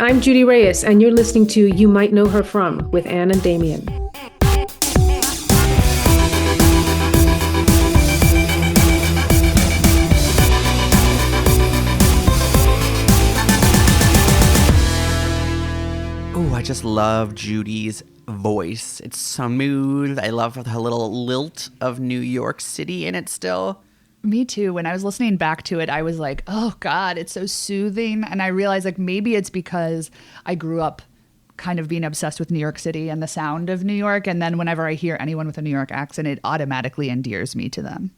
I'm Judy Reyes, and you're listening to You Might Know Her From with Anne and Damien. I just love Judy's voice. It's smooth. I love her little lilt of New York City in it still. Me too. When I was listening back to it, I was like, oh God, it's so soothing. And I realized like maybe it's because I grew up kind of being obsessed with New York City and the sound of New York. And then whenever I hear anyone with a New York accent, it automatically endears me to them.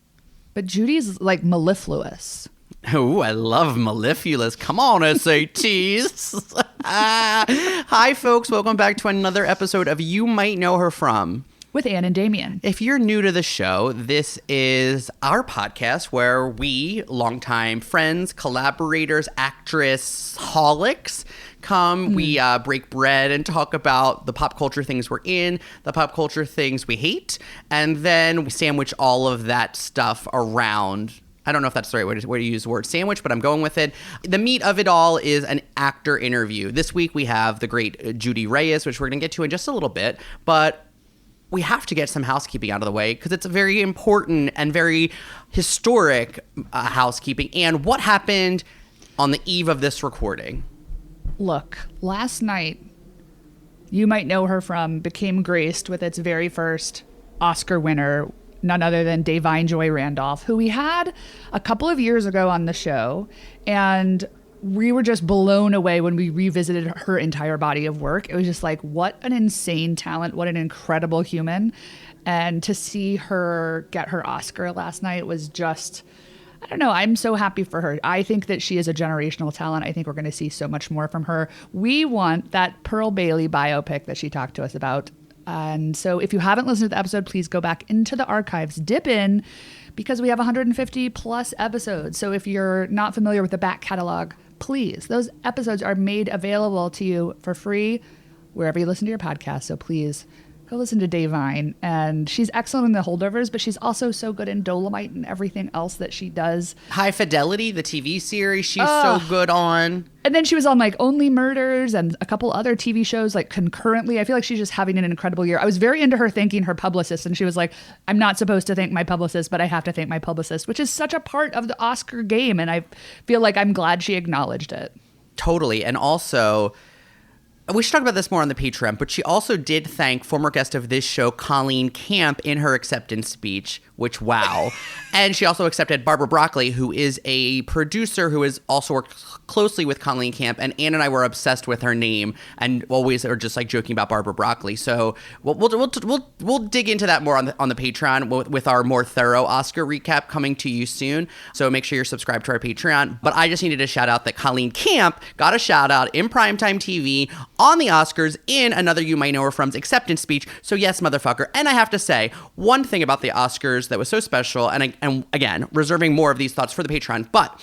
But Judy's like mellifluous. Oh, I love mellifluous. Come on, SATs. Hi, folks. Welcome back to another episode of You Might Know Her From with Anne and Damien. If you're new to the show, this is our podcast where we, longtime friends, collaborators, actress-holics, come, we break bread and talk about the pop culture things we're in, the pop culture things we hate, and then we sandwich all of that stuff around. I don't know if that's the right way to use the word sandwich, but I'm going with it. The meat of it all is an actor interview. This week we have the great Judy Reyes, which we're going to get to in just a little bit, but we have to get some housekeeping out of the way because it's a very important and very historic housekeeping. And what happened on the eve of this recording? Look, last night, You Might Know Her From became graced with its very first Oscar winner, none other than Da'Vine Joy Randolph, who we had a couple of years ago on the show. And we were just blown away when we revisited her entire body of work. It was just like, what an insane talent, what an incredible human. And to see her get her Oscar last night was just, I don't know, I'm so happy for her. I think that she is a generational talent. I think we're going to see so much more from her. We want that Pearl Bailey biopic that she talked to us about. And so if you haven't listened to the episode, please go back into the archives, dip in, because we have 150 plus episodes. So if you're not familiar with the back catalog, please, those episodes are made available to you for free wherever you listen to your podcast. So please go listen to Da'Vine. And she's excellent in The Holdovers, but she's also so good in Dolomite and everything else that she does. High Fidelity, the TV series, she's so good on. And then she was on like Only Murders and a couple other TV shows like concurrently. I feel like she's just having an incredible year. I was very into her thanking her publicist, and she was like, I'm not supposed to thank my publicist, but I have to thank my publicist, which is such a part of the Oscar game. And I feel like I'm glad she acknowledged it. Totally. And also, we should talk about this more on the Patreon, but she also did thank former guest of this show, Colleen Camp, in her acceptance speech, which, wow. And she also accepted Barbara Broccoli, who is a producer who has also worked closely with Colleen Camp. And Anne and I were obsessed with her name and always are just like joking about Barbara Broccoli. So we'll dig into that more on the Patreon with our more thorough Oscar recap coming to you soon. So make sure you're subscribed to our Patreon. But I just needed to shout out that Colleen Camp got a shout out in primetime TV on the Oscars in another You Might Know Her From's acceptance speech. So yes, motherfucker. And I have to say, one thing about the Oscars that was so special, and again, reserving more of these thoughts for the Patreon, but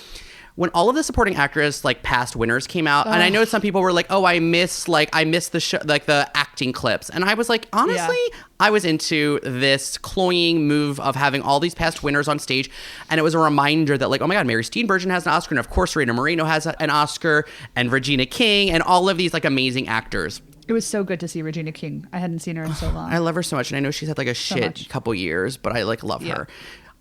when all of the supporting actress like past winners came out, and I know some people were like, oh, I miss the show, like the acting clips. And I was like, honestly, I was into this cloying move of having all these past winners on stage. And it was a reminder that like, oh my God, Mary Steenburgen has an Oscar. And of course, Rita Moreno has an Oscar, and Regina King, and all of these like amazing actors. It was so good to see Regina King. I hadn't seen her in so long. I love her so much. And I know she's had like a shit couple years, but I like love her.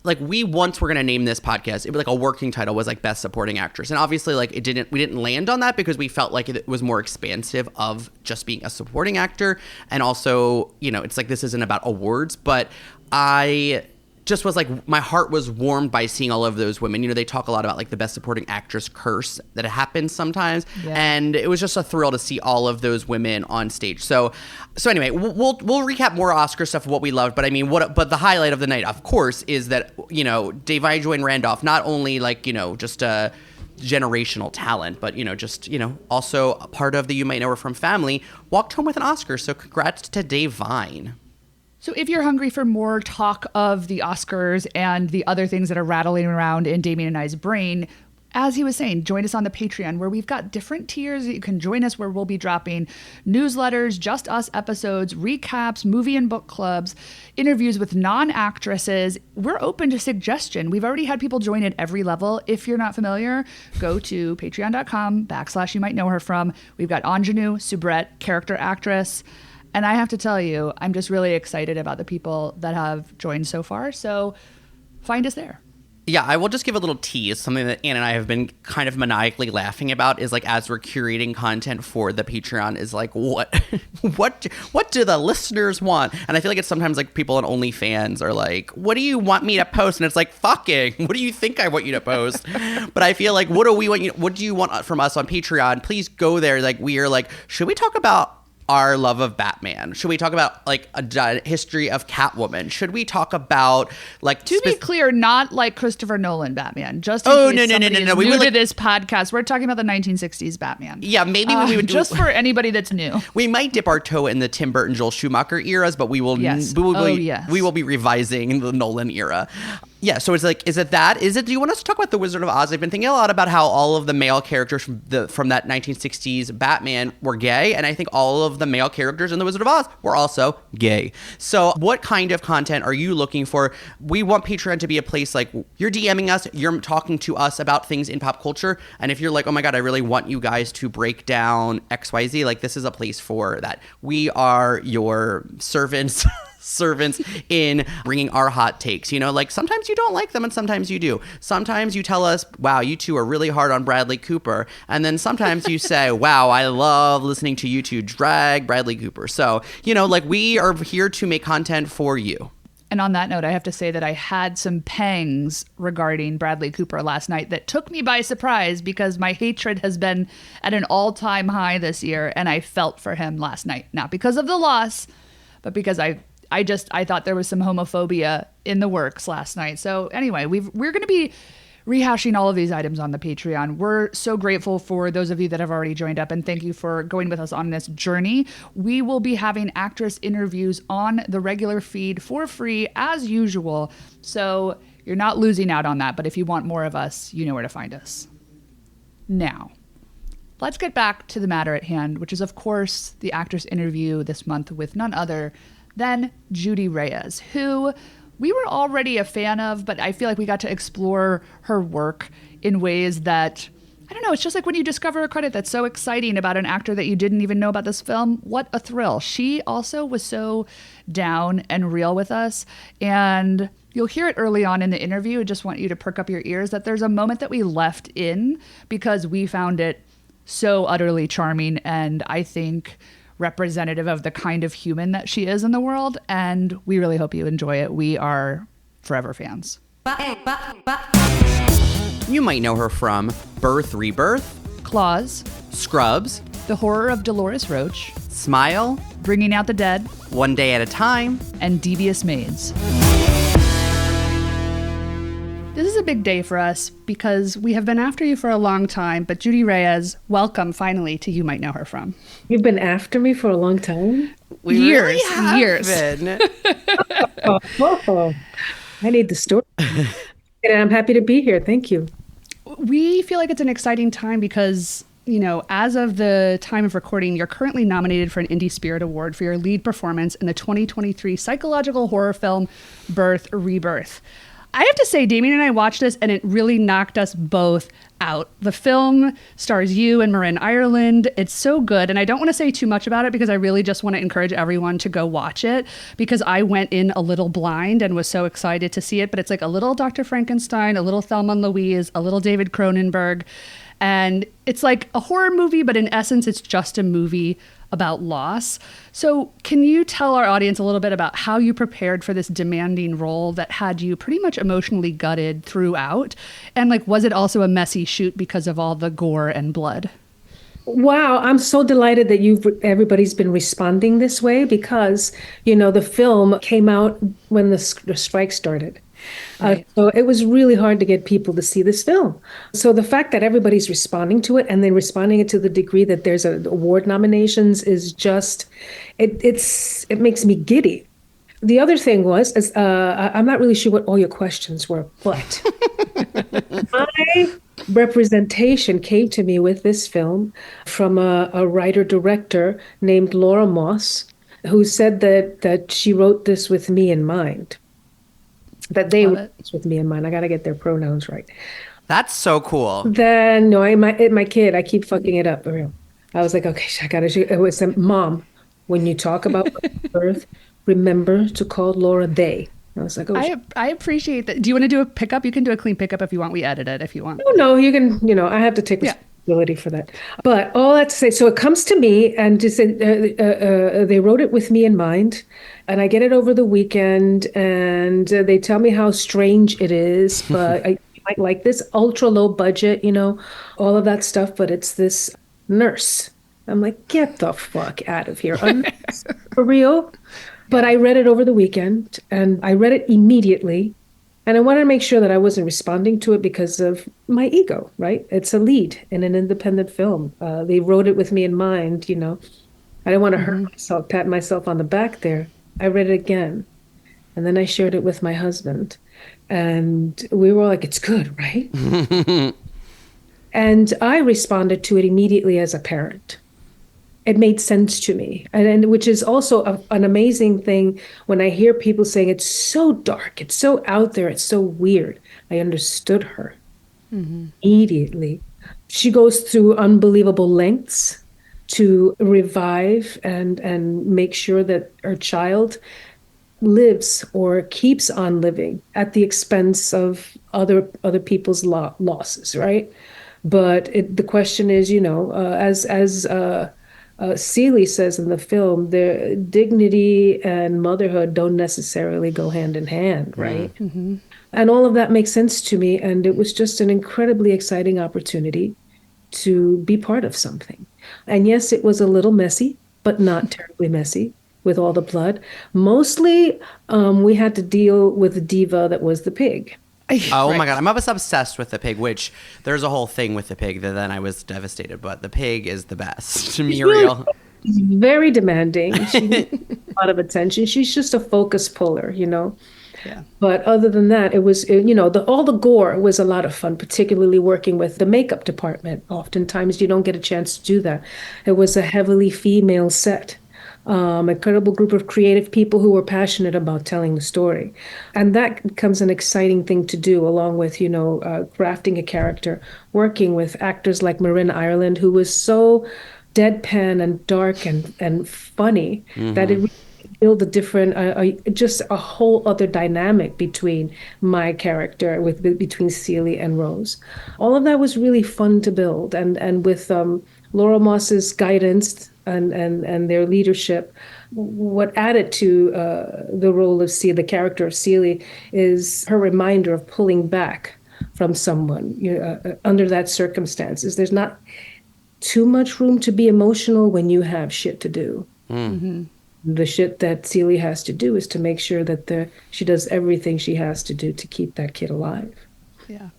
Like we once were going to name this podcast, it was like a working title was like Best Supporting Actress. And obviously like we didn't land on that because we felt like it was more expansive of just being a supporting actor. And also, you know, it's like, this isn't about awards, but I just was like, my heart was warmed by seeing all of those women. You know, they talk a lot about like the Best Supporting Actress curse that happens sometimes. Yeah. And it was just a thrill to see all of those women on stage. So anyway, we'll recap more Oscar stuff of what we loved. But I mean, but the highlight of the night, of course, is that, you know, Da'Vine Joy Randolph, not only like, you know, just a generational talent, but, you know, just, you know, also a part of the You Might Know Her From family, walked home with an Oscar. So congrats to Da'Vine. So if you're hungry for more talk of the Oscars and the other things that are rattling around in Damien and I's brain, as he was saying, join us on the Patreon, where we've got different tiers. You can join us where we'll be dropping newsletters, Just Us episodes, recaps, movie and book clubs, interviews with non-actresses. We're open to suggestion. We've already had people join at every level. If you're not familiar, go to patreon.com/you might know her from. We've got ingenue, soubrette, character actress. And I have to tell you, I'm just really excited about the people that have joined so far. So find us there. Yeah, I will just give a little tease. Something that Anne and I have been kind of maniacally laughing about is like, as we're curating content for the Patreon, is like, what do the listeners want? And I feel like it's sometimes like people on OnlyFans are like, what do you want me to post? And it's like, fucking, what do you think I want you to post? But I feel like, what do you want from us on Patreon? Please go there. Like, we are like, should we talk about our love of Batman? Should we talk about like a history of Catwoman? Should we talk about like to be clear, not like Christopher Nolan Batman? Just no. We new to this podcast, we're talking about the 1960s Batman. Yeah, maybe we would just for anybody that's new. We might dip our toe in the Tim Burton, Joel Schumacher eras, but we will be revising the Nolan era. Yeah, so it's like, is it? Do you want us to talk about The Wizard of Oz? I've been thinking a lot about how all of the male characters from that 1960s Batman were gay, and I think all of the male characters in The Wizard of Oz were also gay. So what kind of content are you looking for? We want Patreon to be a place like, you're DMing us, you're talking to us about things in pop culture, and if you're like, oh my God, I really want you guys to break down XYZ, like this is a place for that. We are your servants in bringing our hot takes. You know, like sometimes you don't like them and sometimes you do. Sometimes you tell us, wow, you two are really hard on Bradley Cooper. And then sometimes you say, wow, I love listening to you two drag Bradley Cooper. So, you know, like we are here to make content for you. And on that note, I have to say that I had some pangs regarding Bradley Cooper last night that took me by surprise because my hatred has been at an all-time high this year. And I felt for him last night, not because of the loss, but because I thought there was some homophobia in the works last night. So anyway, we're going to be rehashing all of these items on the Patreon. We're so grateful for those of you that have already joined up, and thank you for going with us on this journey. We will be having actress interviews on the regular feed for free as usual. So you're not losing out on that. But if you want more of us, you know where to find us. Now, let's get back to the matter at hand, which is, of course, the actress interview this month with none other than Judy Reyes, who we were already a fan of, but I feel like we got to explore her work in ways that, I don't know, it's just like when you discover a credit that's so exciting about an actor that you didn't even know about this film. What a thrill. She also was so down and real with us, and you'll hear it early on in the interview. I just want you to perk up your ears that there's a moment that we left in because we found it so utterly charming, and I think representative of the kind of human that she is in the world, and we really hope you enjoy it. We are forever fans. You might know her from Rebirth, Claws, Scrubs, The Horror of Dolores Roach, Smile, Bringing Out the Dead, One Day at a Time, and Devious Maids. This is a big day for us because we have been after you for a long time, but Judy Reyes, welcome finally to You Might Know Her From. You've been after me for a long time? Years. Oh, I need the story. And I'm happy to be here. Thank you. We feel like it's an exciting time because, you know, as of the time of recording, you're currently nominated for an Indie Spirit Award for your lead performance in the 2023 psychological horror film Rebirth. I have to say, Damien and I watched this and it really knocked us both out. The film stars you and Marin Ireland. It's so good. And I don't want to say too much about it because I really just want to encourage everyone to go watch it because I went in a little blind and was so excited to see it. But it's like a little Dr. Frankenstein, a little Thelma and Louise, a little David Cronenberg. And it's like a horror movie, but in essence, it's just a movie about loss. So can you tell our audience a little bit about how you prepared for this demanding role that had you pretty much emotionally gutted throughout? And like, was it also a messy shoot because of all the gore and blood? Wow, I'm so delighted that everybody's been responding this way because, you know, the film came out when the strike started. Right. So it was really hard to get people to see this film. So the fact that everybody's responding to it and then responding it to the degree that there's award nominations is just, it makes me giddy. The other thing I'm not really sure what all your questions were, but representation came to me with this film from a writer-director named Laura Moss, who said that she wrote this with me in mind, that they Love wrote it. this with me in mind. I got to get their pronouns right. That's so cool. Then, no, my kid, I keep fucking it up. I was like, okay, I got to, it was, Mom, when you talk about birth, remember to call Laura they. I was like, oh, I appreciate that. Do you want to do a pickup? You can do a clean pickup if you want. We edit it if you want. no, you can, I have to take Yeah. responsibility for that. But all that to say, so it comes to me and just they wrote it with me in mind, and I get it over the weekend, and they tell me how strange it is, but I might like this ultra low budget, all of that stuff, but it's this nurse. I'm like, get the fuck out of here. For real? But I read it over the weekend, and I read it immediately. And I wanted to make sure that I wasn't responding to it because of my ego, right? It's a lead in an independent film. They wrote it with me in mind, I didn't want to hurt myself, pat myself on the back there. I read it again. And then I shared it with my husband. And we were like, it's good, right? And I responded to it immediately as a parent. It made sense to me. And which is also an amazing thing when I hear people saying it's so dark, it's so out there, it's so weird. I understood her immediately. She goes through unbelievable lengths to revive and make sure that her child lives or keeps on living at the expense of other people's losses, right? But the question is, as Celie says in the film, their dignity and motherhood don't necessarily go hand in hand, right? And all of that makes sense to me. And it was just an incredibly exciting opportunity to be part of something. And yes, it was a little messy, but not terribly messy with all the blood. Mostly, we had to deal with the diva that was the pig. Oh my God. I'm obsessed with the pig, which there's a whole thing with the pig that then I was devastated, but the pig is the best. Muriel. She's very demanding. She needs a lot of attention. She's just a focus puller, Yeah. But other than that, it was, all the gore was a lot of fun, particularly working with the makeup department. Oftentimes you don't get a chance to do that. It was a heavily female set. Incredible group of creative people who were passionate about telling the story. And that becomes an exciting thing to do, along with, crafting a character, working with actors like Marin Ireland, who was so deadpan and dark and funny that it really built a different, just a whole other dynamic between my character, between Celie and Rose. All of that was really fun to build. And with Laura Moss's guidance, and their leadership, what added to the role of Celie, the character of Celie, is her reminder of pulling back from someone under that circumstances. There's not too much room to be emotional when you have shit to do. The shit that Celie has to do is to make sure that she does everything she has to do to keep that kid alive. Yeah.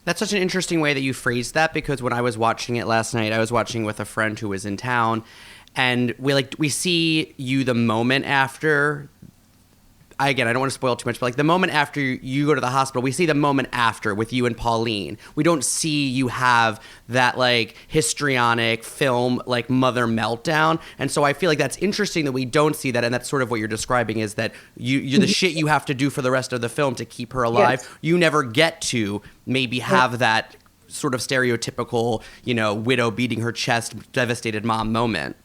That's such an interesting way that you phrased that, because when I was watching it last night, I was watching with a friend who was in town, and we see you the moment after. I don't want to spoil too much, but the moment after you go to the hospital, we see the moment after with you and Pauline. We don't see you have that histrionic film mother meltdown, and so I feel like that's interesting that we don't see that, and that's sort of what you're describing is that you're the shit you have to do for the rest of the film to keep her alive. Yes. You never get to maybe have that sort of stereotypical, widow beating her chest, devastated mom moment.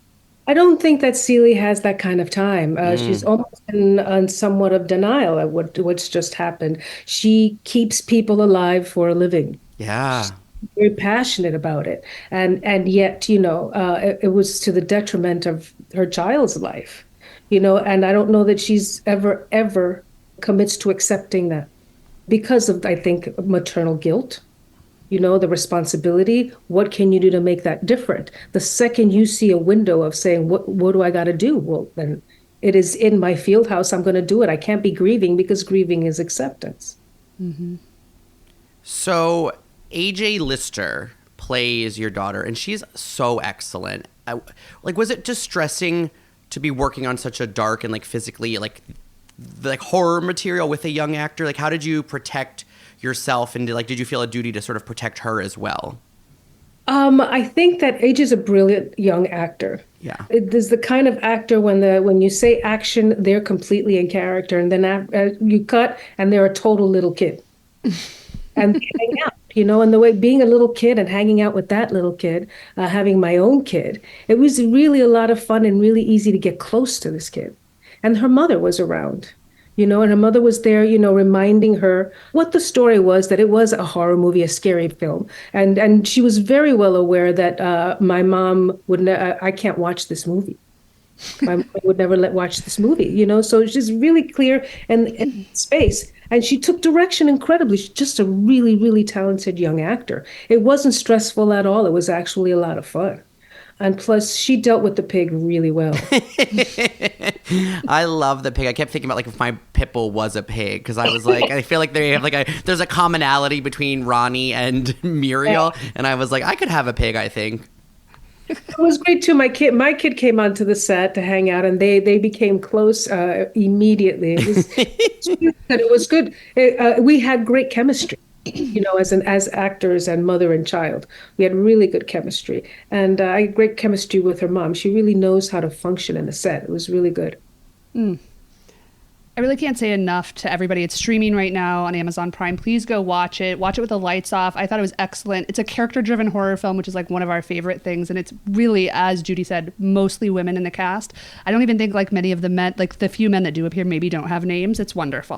I don't think that Celie has that kind of time. She's almost in somewhat of denial at what's just happened. She keeps people alive for a living. Yeah. She's very passionate about it. And yet, it was to the detriment of her child's life, and I don't know that she's ever commits to accepting that because of, I think, maternal guilt. The responsibility, what can you do to make that different? The second you see a window of saying, what do I got to do? Well, then it is in my field house. I'm going to do it. I can't be grieving because grieving is acceptance. So AJ Lister plays your daughter, and she's so excellent. Was it distressing to be working on such a dark and physically horror material with a young actor? How did you protect yourself, and did you feel a duty to sort of protect her as well? I think that Age is a brilliant young actor. Yeah. It is the kind of actor when you say action, they're completely in character, and then you cut and they're a total little kid. And they hang out, and the way being a little kid and hanging out with that little kid, having my own kid, it was really a lot of fun and really easy to get close to this kid. And her mother was around. And her mother was there, reminding her what the story was, that it was a horror movie, a scary film. And she was very well aware that my mom I can't watch this movie. My mom would never watch this movie, so she's really clear in space. And she took direction incredibly. She's just a really, really talented young actor. It wasn't stressful at all. It was actually a lot of fun. And plus, she dealt with the pig really well. I love the pig. I kept thinking about if my pit bull was a pig, because I was like, I feel like they have there's a commonality between Ronnie and Muriel, and I was like, I could have a pig, I think. It was great too. My kid came onto the set to hang out, and they became close immediately. It was good. We had great chemistry. As actors and mother and child, we had really good chemistry, and I had great chemistry with her mom. She really knows how to function in a set. It was really good. I really can't say enough to everybody. It's streaming right now on Amazon Prime. Please go watch it. Watch it with the lights off. I thought it was excellent. It's a character-driven horror film, which is one of our favorite things. And it's really, as Judy said, mostly women in the cast. I don't even think many of the men, the few men that do appear, maybe don't have names. It's wonderful.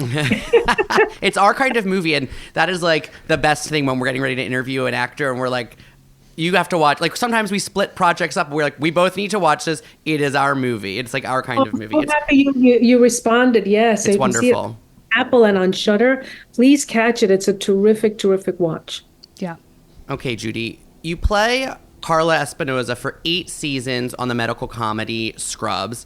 It's our kind of movie. And that is the best thing when we're getting ready to interview an actor and we're like, you have to watch. Sometimes we split projects up. We're like, we both need to watch this. It is our movie. It's our kind of movie. I'm happy you responded. Yes, it's wonderful. Apple and on Shudder. Please catch it. It's a terrific, terrific watch. Yeah. Okay, Judy, you play Carla Espinosa for 8 seasons on the medical comedy Scrubs.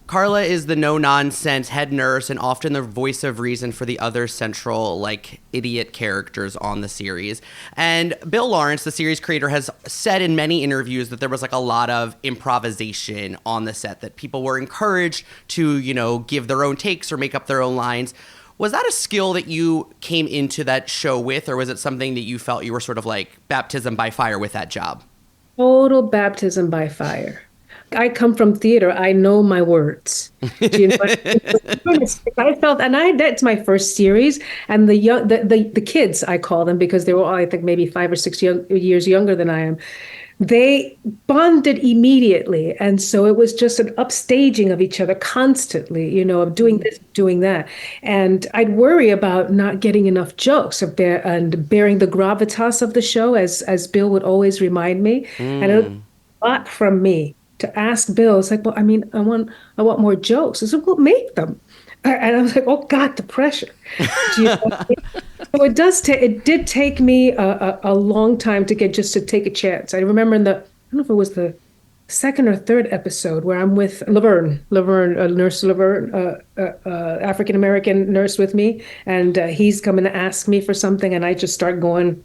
Carla is the no-nonsense head nurse and often the voice of reason for the other central, idiot characters on the series. And Bill Lawrence, the series creator, has said in many interviews that there was, a lot of improvisation on the set, that people were encouraged to, give their own takes or make up their own lines. Was that a skill that you came into that show with, or was it something that you felt you were sort of baptism by fire with that job? Total baptism by fire. I come from theater. I know my words. Do you know I felt, and that's my first series, and the kids, I call them, because they were all, I think, maybe 5 or 6 years younger than I am. They bonded immediately, and so it was just an upstaging of each other constantly, of doing this, doing that. And I'd worry about not getting enough jokes and bearing the gravitas of the show, as Bill would always remind me. And it was a lot from me to ask Bill. It's I want more jokes. I said, well, make them. And I was like, oh God, the pressure. So it did take me a long time to take a chance. I remember I don't know if it was the second or third episode where I'm with Laverne, nurse Laverne, African-American nurse with me. And he's coming to ask me for something. And I just start going,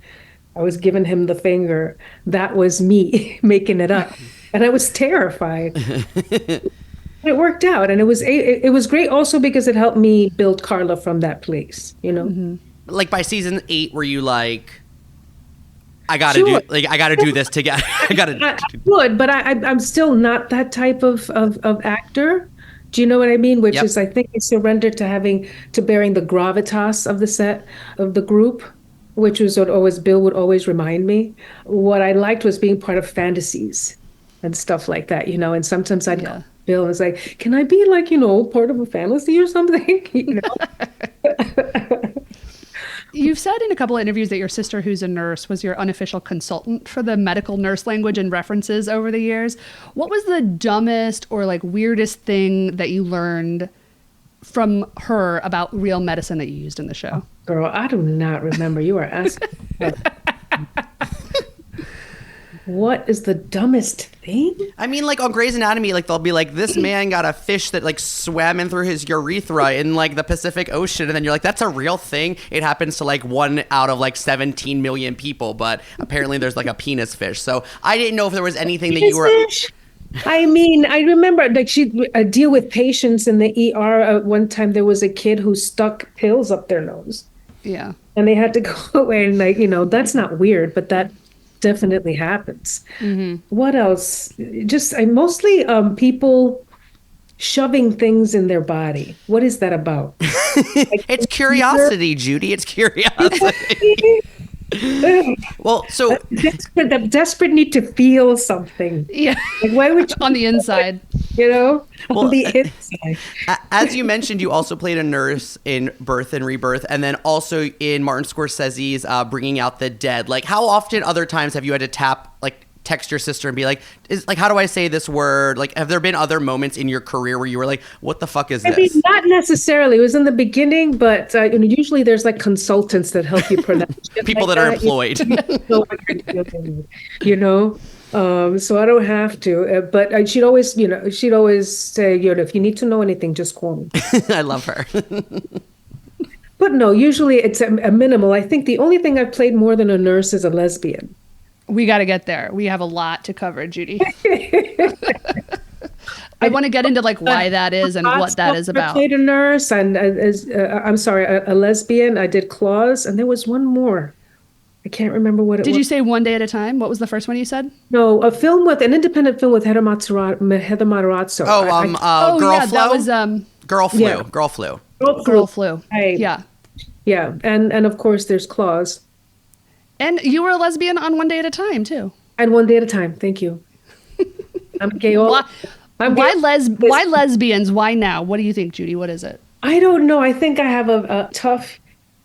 I was giving him the finger. That was me making it up. And I was terrified. It worked out, and it was great also because it helped me build Carla from that place, Mm-hmm. By season 8, were you I gotta do this together. I would, but I'm still not that type of actor. Do you know what I mean? Which is, I think, I surrendered to bearing the gravitas of the set of the group, which was what Bill would always remind me. What I liked was being part of fantasies and stuff like that, and sometimes I'd go, Bill was like, can I be part of a fantasy or something? You've said in a couple of interviews that your sister, who's a nurse, was your unofficial consultant for the medical nurse language and references over the years. What was the dumbest or weirdest thing that you learned from her about real medicine that you used in the show? Girl, I do not remember. You are asking. What is the dumbest thing? I mean, on Grey's Anatomy, they'll be this man got a fish that swam in through his urethra in the Pacific Ocean, and then you're that's a real thing. It happens to 1 out of 17 million people, but apparently there's a penis fish. So I didn't know if there was anything that you were. I mean, I remember she'd deal with patients in the ER. One time there was a kid who stuck pills up their nose. Yeah. And they had to go away and like, that's not weird, but that definitely happens. What else? Just mostly people shoving things in their body. What is that about? Like, It's curiosity, Judy. It's curiosity. Well, so the desperate need to feel something. Yeah. Like, why would you, On the inside. on the inside? as you mentioned, you also played a nurse in Birth and Rebirth, and then also in Martin Scorsese's Bringing Out the Dead. Like, how often other times have you had to text your sister and be like, how do I say this word? Like, have there been other moments in your career where you were like, what the fuck is this? I mean, not necessarily. It was in the beginning, but usually there's like consultants that help you pronounce it. People that are employed. So I don't have to. But she'd always say, if you need to know anything, just call me. I love her. But no, usually it's a minimal. I think the only thing I've played more than a nurse is a lesbian. We got to get there. We have a lot to cover, Judy. I want to get into why that is and what that is about. I played a nurse and a lesbian. I did Claws, and there was one more. I can't remember what it was. Did you say One Day at a Time? What was the first one you said? No, an independent film with Heather Matarazzo. Girl Flu? That was Girl Flu. Yeah. Girl Flu. Girl Flu. Yeah. And of course there's Claws. And you were a lesbian on One Day at a Time too. And One Day at a Time. Thank you. I'm gay. Why lesbians? Why now? What do you think, Judy? What is it? I don't know. I think I have a tough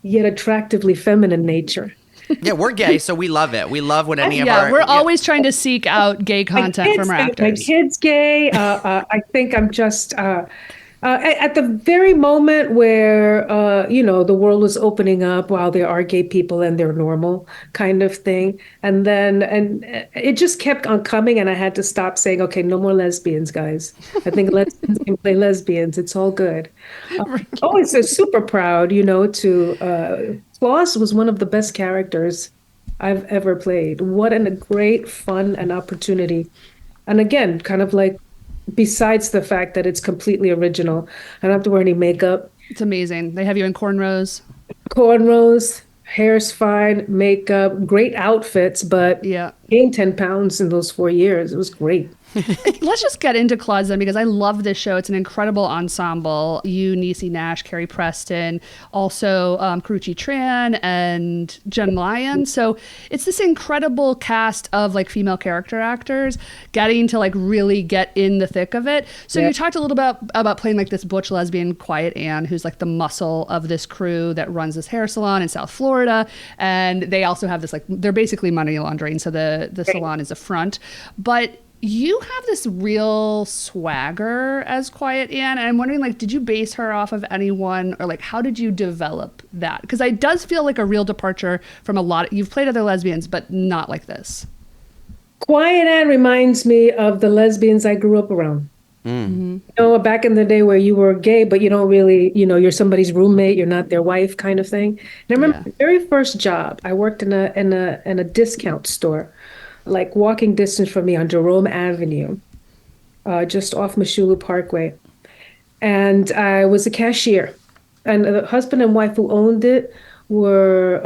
yet attractively feminine nature. Yeah, we're gay, so we love it. We love when any of our... we're always trying to seek out gay content from our actors. My kid's gay. I think I'm just... at the very moment where, the world was opening up, while there are gay people and they're normal kind of thing. And it just kept on coming, and I had to stop saying, okay, no more lesbians, guys. I think lesbians can play lesbians. It's all good. Always so super proud, Claus was one of the best characters I've ever played. What a great fun and opportunity. And again, kind of like, besides the fact that it's completely original, I don't have to wear any makeup. It's amazing. They have you in cornrows. Hair's fine, makeup, great outfits, but gained 10 pounds in those 4 years. It was great. Let's just get into Claus then, because I love this show. It's an incredible ensemble. You, Niecy Nash, Carrie Preston, also Karuchi Tran and Jen Lyon. So it's this incredible cast of female character actors getting to really get in the thick of it. So you talked a little bit about playing this butch lesbian Quiet Anne, who's the muscle of this crew that runs this hair salon in South Florida. And they also have this they're basically money laundering. So the salon is a front. But you have this real swagger as Quiet Anne, and I'm wondering, did you base her off of anyone, or how did you develop that? Because it does feel like a real departure from you've played other lesbians, but not like this. Quiet Anne reminds me of the lesbians I grew up around. Mm-hmm. Back in the day where you were gay, but you don't really, you're somebody's roommate, you're not their wife, kind of thing. And I remember the very first job, I worked in a discount store, walking distance from me on Jerome Avenue, just off Mashulu Parkway. And I was a cashier. And the husband and wife who owned it were,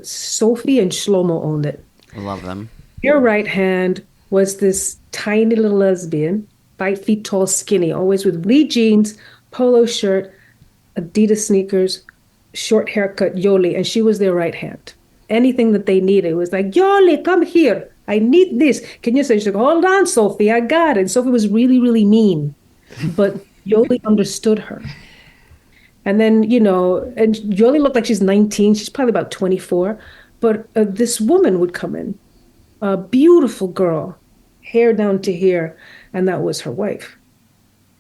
Sophie and Shlomo owned it. I love them. Your right hand was this tiny little lesbian, 5 feet tall, skinny, always with bleed jeans, polo shirt, Adidas sneakers, short haircut, Yoli, and she was their right hand. Anything that they needed was Yoli, come here. I need this. Can you say? She's hold on, Sophie, I got it. And Sophie was really, really mean, but Yoli understood her. And then, and Yoli looked like she's 19. She's probably about 24. But this woman would come in, a beautiful girl, hair down to here, and that was her wife.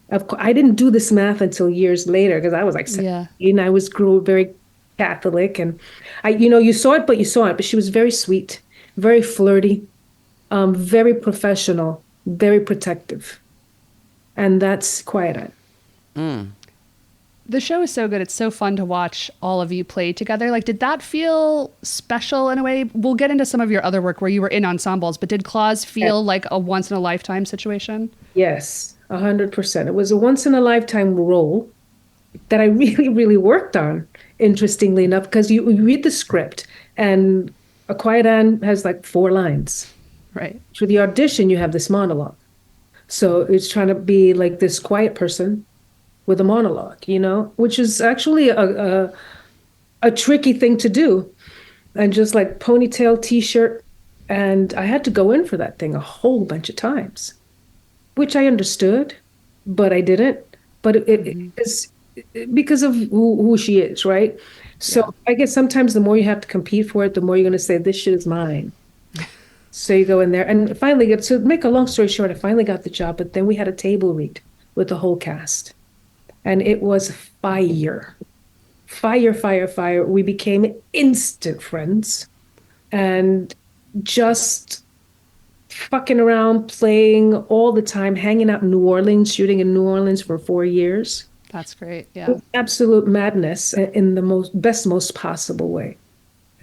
Of course, I didn't do this math until years later, because I was 17. I grew very Catholic, and you saw it, but she was very sweet, very flirty, very professional, very protective. And that's Quiet Anne. The show is so good. It's so fun to watch all of you play together. Did that feel special in a way? We'll get into some of your other work where you were in ensembles, but did Claus feel like a once in a lifetime situation? Yes, 100%. It was a once in a lifetime role that I really, really worked on. interestingly enough, because you read the script and A Quiet Anne has like 4 lines. Right. For the audition, you have this monologue. So it's trying to be like this quiet person with a monologue, which is actually a tricky thing to do. And just like ponytail, t-shirt. And I had to go in for that thing a whole bunch of times, which I understood, but I didn't. But it is because of who she is, right? So I guess sometimes the more you have to compete for it, the more you're going to say, this shit is mine. So you go in there and finally to make a long story short, I finally got the job, but then we had a table read with the whole cast. And it was fire. Fire, fire, fire. We became instant friends and just fucking around, playing all the time, hanging out in New Orleans, shooting in New Orleans for 4 years. That's great. Yeah. Absolute madness in the most possible way.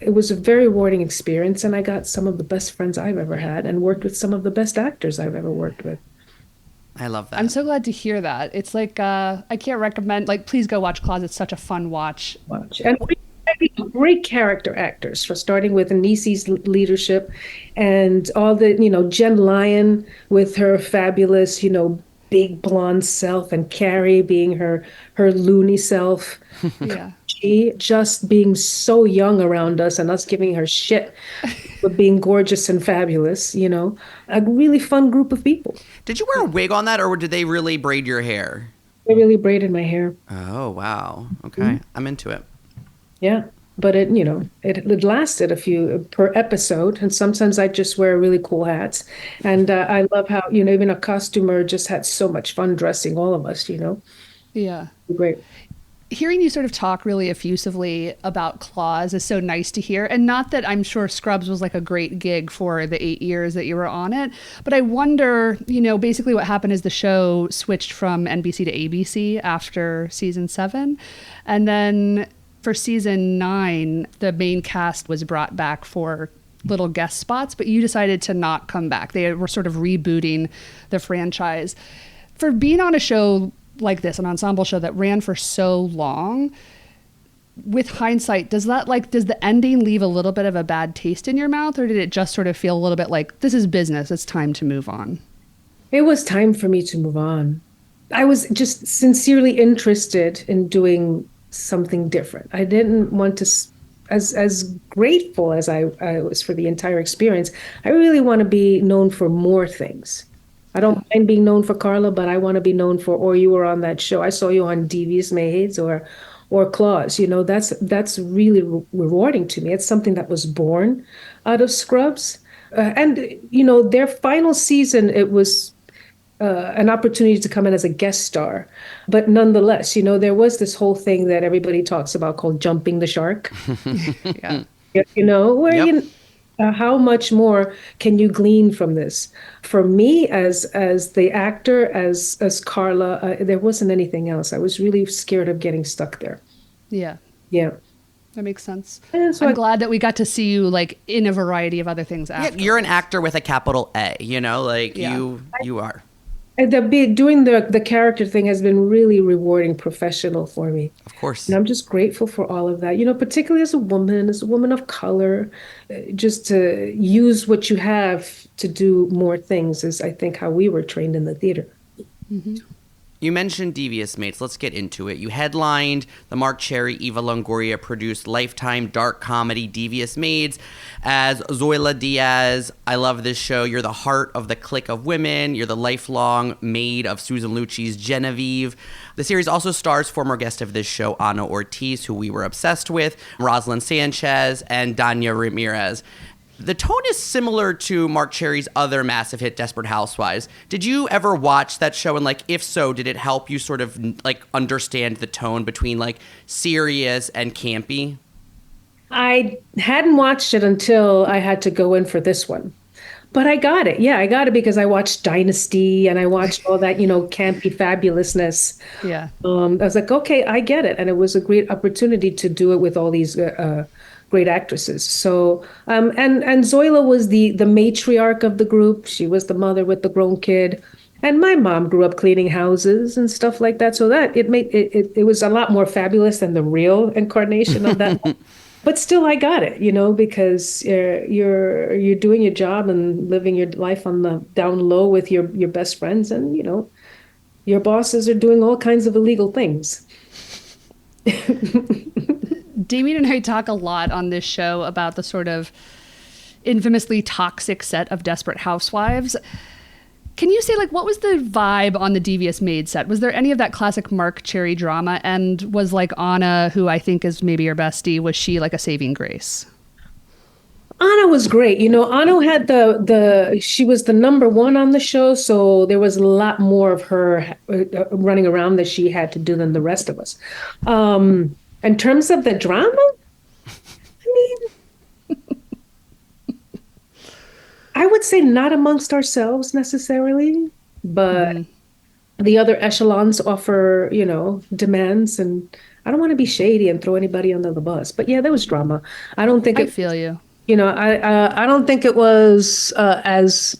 It was a very rewarding experience, and I got some of the best friends I've ever had and worked with some of the best actors I've ever worked with. I love that. I'm so glad to hear that. It's like, I can't recommend, like, please go watch Claws. It's such a fun watch. And great character actors, for starting with Anisi's leadership and all the, Jen Lyon with her fabulous, big blonde self, and Carrie being her loony self. Yeah. She just being so young around us and us giving her shit for being gorgeous and fabulous, a really fun group of people. Did you wear a wig on that, or did they really braid your hair? They really braided my hair. Oh, wow. Okay. I'm into it. Yeah. But it lasted a few per episode. And sometimes I just wear really cool hats. And I love how, even a costumer just had so much fun dressing all of us, Yeah. Great. Hearing you sort of talk really effusively about Claws is so nice to hear. And not that I'm sure Scrubs was like a great gig for the 8 years that you were on it, but I wonder, basically what happened is the show switched from NBC to ABC after season 7. And then for season 9, the main cast was brought back for little guest spots, but you decided to not come back. They were sort of rebooting the franchise. For being on a show like this, an ensemble show that ran for so long, with hindsight, does the ending leave a little bit of a bad taste in your mouth, or did it just sort of feel a little bit like, this is business, it's time to move on? It was time for me to move on. I was just sincerely interested in doing something different. I didn't want to, as grateful as I was for the entire experience, I really want to be known for more things. I don't mind being known for Carla, but I want to be known for, or you were on that show, I saw you on Devious Maids or Claws. That's really rewarding to me. It's something that was born out of Scrubs. And their final season, it was an opportunity to come in as a guest star. But nonetheless, there was this whole thing that everybody talks about called jumping the shark. Yeah. Where Yep. how much more can you glean from this? For me, as the actor, as Carla, there wasn't anything else. I was really scared of getting stuck there. Yeah. Yeah. That makes sense. And so I'm glad that we got to see you like in a variety of other things Yeah, after. you're an actor with a capital A, Yeah. you are. doing the character thing has been really rewarding professional for me. Of course. And I'm just grateful for all of that, particularly as a woman of color, just to use what you have to do more things is, I think, how we were trained in the theater. Mm-hmm. You mentioned Devious Mates. Let's get into it. You headlined the Marc Cherry, Eva Longoria produced Lifetime dark comedy Devious Maids as Zoila Diaz. I love this show. You're the heart of the clique of women. You're the lifelong maid of Susan Lucci's Genevieve. The series also stars former guest of this show, Ana Ortiz, who we were obsessed with, Rosalind Sanchez, and Danya Ramirez. The tone is similar to Marc Cherry's other massive hit, Desperate Housewives. Did you ever watch that show? And if so, did it help you sort of understand the tone between serious and campy? I hadn't watched it until I had to go in for this one. But I got it. Yeah, I got it because I watched Dynasty and I watched all that, campy fabulousness. Yeah. I was like, okay, I get it. And it was a great opportunity to do it with all these great actresses. So, and Zoila was the matriarch of the group. She was the mother with the grown kid. And my mom grew up cleaning houses and stuff like that. So that it was a lot more fabulous than the real incarnation of that. But still, I got it, because you're doing your job and living your life on the down low with your best friends, and your bosses are doing all kinds of illegal things. Damien and I talk a lot on this show about the sort of infamously toxic set of Desperate Housewives. Can you say, like, what was the vibe on the Devious Maids set? Was there any of that classic Marc Cherry drama? And was, like, Anna, who I think is maybe your bestie, was she like a saving grace? Anna was great. Anna had she was the number one on the show, so there was a lot more of her running around that she had to do than the rest of us. In terms of the drama, I mean, I would say not amongst ourselves necessarily, but the other echelons offer, demands, and I don't want to be shady and throw anybody under the bus. But yeah, there was drama. I don't think I feel you. I don't think it was as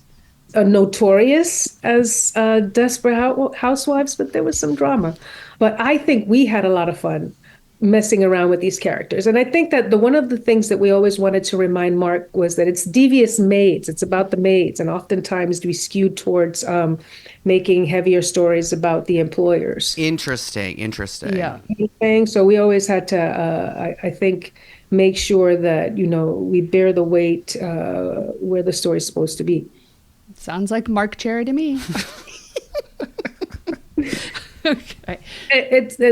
notorious as Desperate Housewives, but there was some drama. But I think we had a lot of fun messing around with these characters. And I think that one of the things that we always wanted to remind Marc was that it's Devious Maids. It's about the maids. And oftentimes we skewed towards making heavier stories about the employers. Interesting. Yeah. So we always had to, I think, make sure that, we bear the weight where the story's supposed to be. Sounds like Marc Cherry to me. Okay.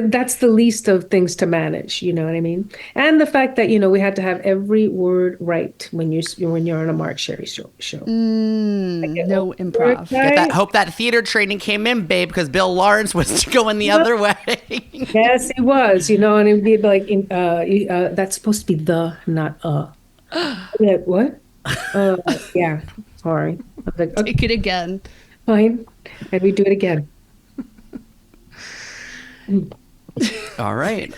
That's the least of things to manage, you know what I mean? And the fact that, we had to have every word right when you're on a Marc Cherry show. No improv. Hope that theater training came in, babe, because Bill Lawrence was going the other way. Yes, he was, and it'd be like, that's supposed to be the, not Like, what? Yeah, sorry. I was like, okay, Take it again. fine. And we do it again. All right.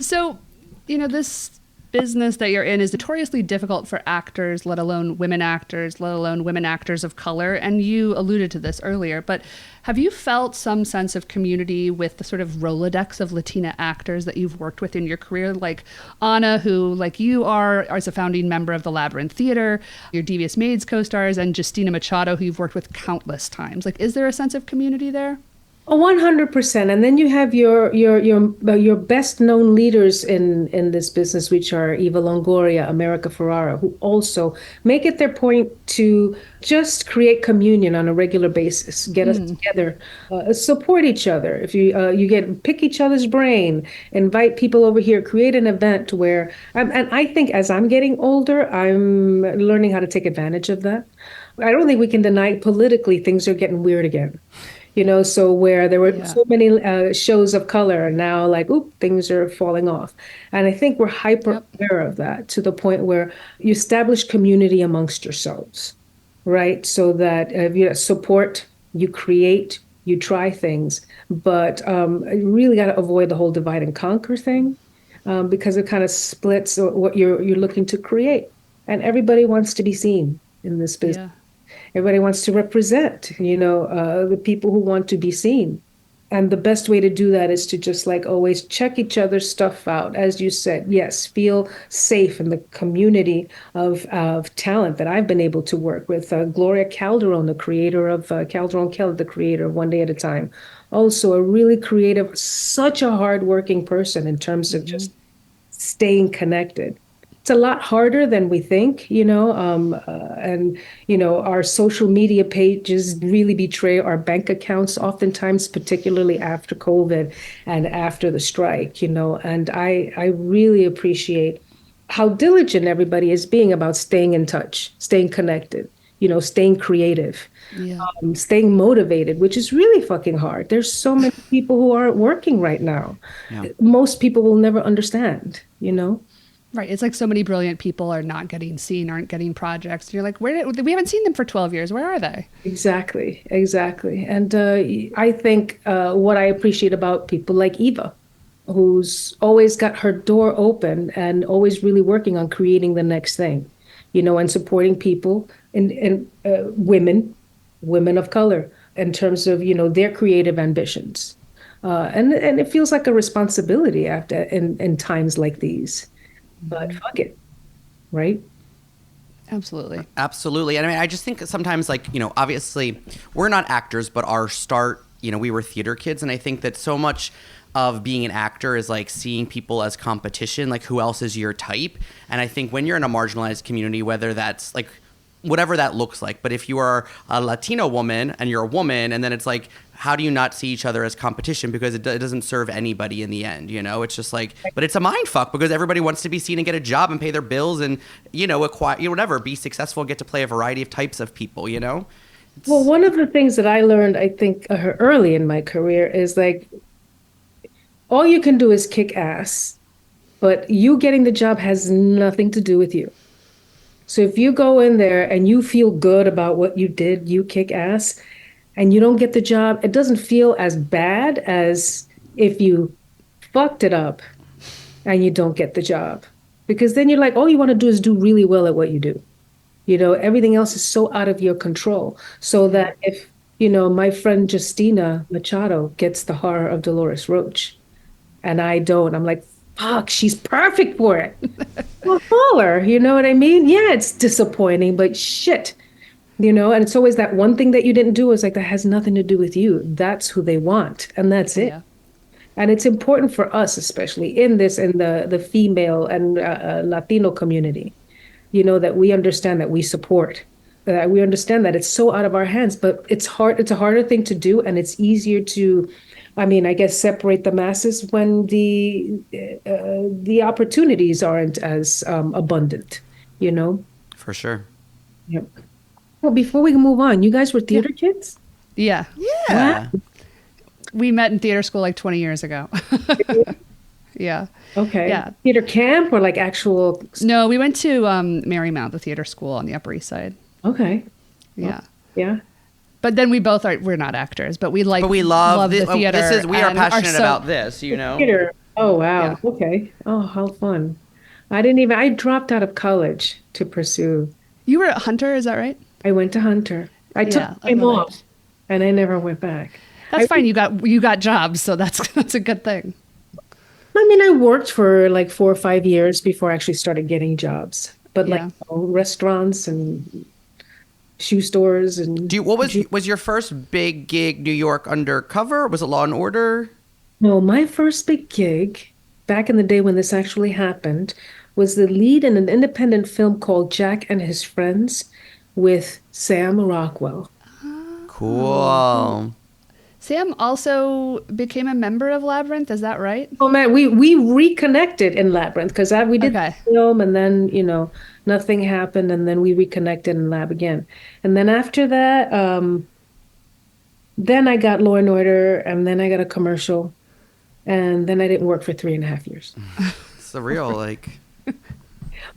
So, this business that you're in is notoriously difficult for actors, let alone women actors of color. And you alluded to this earlier, but have you felt some sense of community with the sort of Rolodex of Latina actors that you've worked with in your career? Like Anna, who, like you are as a founding member of the Labyrinth Theater, your Devious Maids co-stars, and Justina Machado, who you've worked with countless times. Like, is there a sense of community there? 100%. And then you have your best known leaders in this business, which are Eva Longoria, America Ferrara, who also make it their point to just create communion on a regular basis, get us together, support each other. If you pick each other's brain, invite people over here, create an event where, and I think as I'm getting older, I'm learning how to take advantage of that. I don't think we can deny politically things are getting weird again. So where there were so many shows of color, and now things are falling off. And I think we're hyper aware of that to the point where you establish community amongst yourselves, right? So that you support, you create, you try things, but you really got to avoid the whole divide and conquer thing because it kind of splits what you're looking to create. And everybody wants to be seen in this business. Yeah. Everybody wants to represent, the people who want to be seen. And the best way to do that is to just always check each other's stuff out. As you said, yes, feel safe in the community of talent that I've been able to work with. Gloria Calderon, the creator of Calderon Keller, the creator of One Day at a Time. Also a really creative, such a hardworking person in terms of just staying connected. It's a lot harder than we think, and, our social media pages really betray our bank accounts oftentimes, particularly after COVID and after the strike, and I really appreciate how diligent everybody is being about staying in touch, staying connected, staying creative, staying motivated, which is really fucking hard. There's so many people who aren't working right now. Yeah. Most people will never understand, Right. It's like so many brilliant people are not getting seen, aren't getting projects. You're like, we haven't seen them for 12 years. Where are they? Exactly. And I think what I appreciate about people like Eva, who's always got her door open and always really working on creating the next thing, and supporting people and women women of color in terms of, their creative ambitions. And it feels like a responsibility after in times like these. But fuck it, right? Absolutely. Absolutely. And I mean, I just think sometimes, like, obviously we're not actors, but our start, we were theater kids. And I think that so much of being an actor is like seeing people as competition, like who else is your type. And I think when you're in a marginalized community, whether that's like whatever that looks like, but if you are a Latino woman and you're a woman, and then it's like, how do you not see each other as competition? Because it doesn't serve anybody in the end, It's just like, but it's a mind fuck because everybody wants to be seen and get a job and pay their bills and, acquire, whatever, be successful, get to play a variety of types of people, Well, one of the things that I learned, I think, early in my career is like, all you can do is kick ass, but you getting the job has nothing to do with you. So if you go in there and you feel good about what you did, you kick ass, and you don't get the job, it doesn't feel as bad as if you fucked it up and you don't get the job. Because then you're like, all you want to do is do really well at what you do. Everything else is so out of your control. So that if, my friend Justina Machado gets the Horror of Dolores Roach and I don't, I'm like, fuck, she's perfect for it. Well, call her, you know what I mean? Yeah, it's disappointing, but shit. And it's always that one thing that you didn't do is like, that has nothing to do with you. That's who they want. And that's it. Yeah. And it's important for us, especially in the female and Latino community, that we understand that we support, that we understand that it's so out of our hands, but it's hard. It's a harder thing to do. And it's easier to, I guess, separate the masses when the opportunities aren't as abundant, For sure. Yep. Well, before we move on, you guys were theater kids? Yeah. Yeah. What? We met in theater school like 20 years ago. Yeah. Okay. Yeah. Theater camp or like actual? No, we went to Marymount, the theater school on the Upper East Side. Okay. Yeah. Yeah. But then we're not actors, but we love the theater. We are passionate about this, Theater. Oh, wow. Yeah. Okay. Oh, how fun. I dropped out of college to pursue. You were at Hunter, is that right? I went to Hunter. I took time off and I never went back. That's fine. You got jobs, so that's a good thing. I worked for like 4 or 5 years before I actually started getting jobs. But restaurants and shoe stores and what was your first big gig New York undercover? Was it Law and Order? No, my first big gig back in the day when this actually happened was the lead in an independent film called Jack and His Friends with Sam Rockwell. Cool. Sam also became a member of Labyrinth, is that right? Oh man, we reconnected in Labyrinth because we did the film and then, nothing happened and then we reconnected in Lab again. And then after that, then I got Law and Order and then I got a commercial and then I didn't work for 3.5 years. Surreal, like.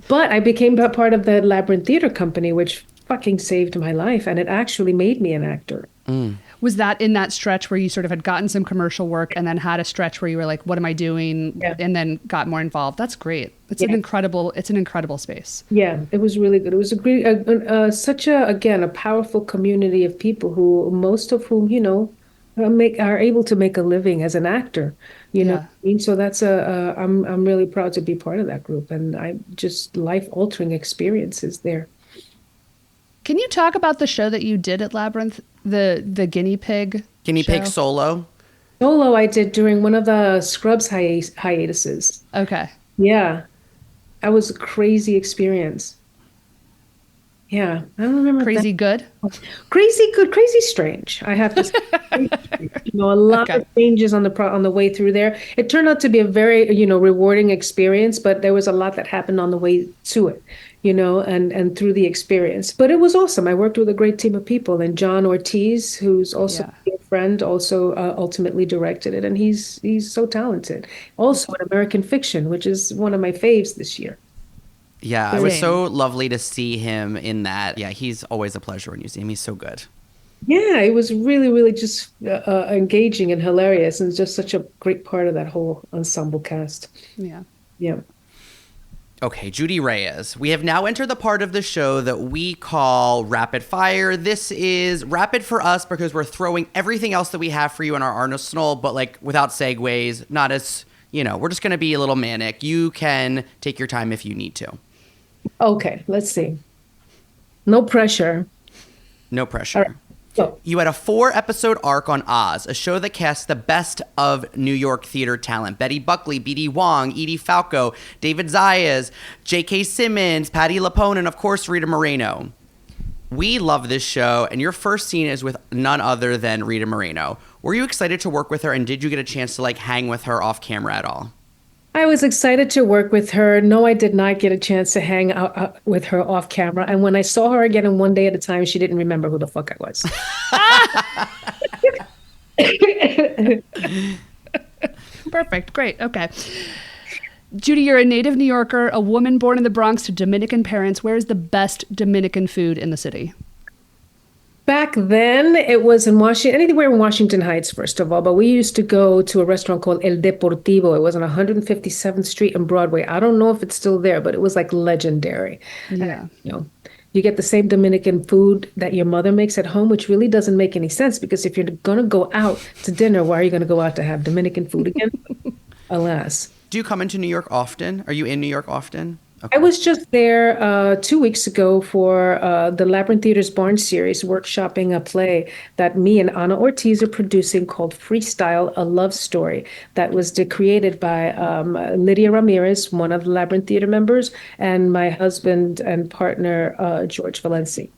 But I became a part of the Labyrinth Theater Company, which fucking saved my life and it actually made me an actor. Mm. Was that in that stretch where you sort of had gotten some commercial work and then had a stretch where you were like, what am I doing? Yeah. And then got more involved. That's great. It's an incredible space. Yeah, it was really good. It was a powerful community of people who, most of whom, are able to make a living as an actor, know. So that's I'm really proud to be part of that group and I just life-altering experiences there. Can you talk about the show that you did at Labyrinth, the guinea pig solo? Solo I did during one of the Scrubs hiatuses. Okay. Yeah. That was a crazy experience. Yeah. I don't remember. Crazy good? Crazy good, crazy strange. I have to say. A lot of changes on the way through there. It turned out to be a very, rewarding experience, but there was a lot that happened on the way to it. And through the experience. But it was awesome. I worked with a great team of people. And John Ortiz, who's also a friend, also ultimately directed it. And he's so talented. Also in American Fiction, which is one of my faves this year. Yeah, it was so lovely to see him in that. Yeah, he's always a pleasure when you see him. He's so good. Yeah, it was really, really just engaging and hilarious. And just such a great part of that whole ensemble cast. Yeah. Yeah. Okay, Judy Reyes. We have now entered the part of the show that we call Rapid Fire. This is rapid for us because we're throwing everything else that we have for you in our arsenal, but like without segues, not as, we're just going to be a little manic. You can take your time if you need to. Okay, let's see. No pressure. No pressure. All right. Go. You had a 4-episode arc on Oz, a show that casts the best of New York theater talent. Betty Buckley, B.D. Wong, Edie Falco, David Zayas, J.K. Simmons, Patti LuPone, and of course, Rita Moreno. We love this show, and your first scene is with none other than Rita Moreno. Were you excited to work with her, and did you get a chance to hang with her off camera at all? I was excited to work with her. No, I did not get a chance to hang out with her off camera. And when I saw her again in One Day at a Time, she didn't remember who the fuck I was. Perfect. Great. Okay. Judy, you're a native New Yorker, a woman born in the Bronx to Dominican parents. Where is the best Dominican food in the city? Back then, it was in Washington, anywhere in Washington Heights, first of all. But we used to go to a restaurant called El Deportivo. It was on 157th Street and Broadway. I don't know if it's still there, but it was legendary. Yeah. You get the same Dominican food that your mother makes at home, which really doesn't make any sense because if you're going to go out to dinner, why are you going to go out to have Dominican food again? Alas. Do you come into New York often? Are you in New York often? Okay. I was just there 2 weeks ago for the Labyrinth Theater's Barn series, workshopping a play that me and Ana Ortiz are producing called Freestyle, a Love Story, that was created by Lydia Ramirez, one of the Labyrinth Theater members, and my husband and partner, George Valencia,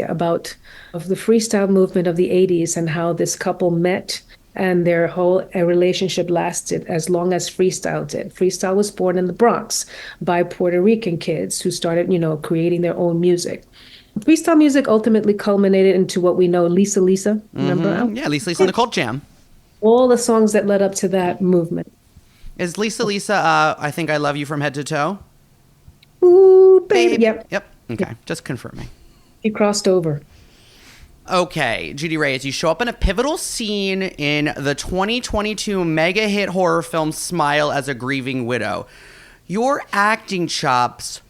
about the freestyle movement of the 80s and how this couple met and their whole relationship lasted as long as freestyle did. Freestyle was born in the Bronx by Puerto Rican kids who started, creating their own music. Freestyle music ultimately culminated into what we know, Lisa Lisa, remember? Mm-hmm. Yeah, Lisa and the Cult Jam. All the songs that led up to that movement. Is Lisa Lisa, I Think I Love You from Head to Toe? Ooh, baby. Yep. Okay, just confirming. You crossed over. Okay, Judy Reyes, you show up in a pivotal scene in the 2022 mega hit horror film Smile as a Grieving Widow. Your acting chops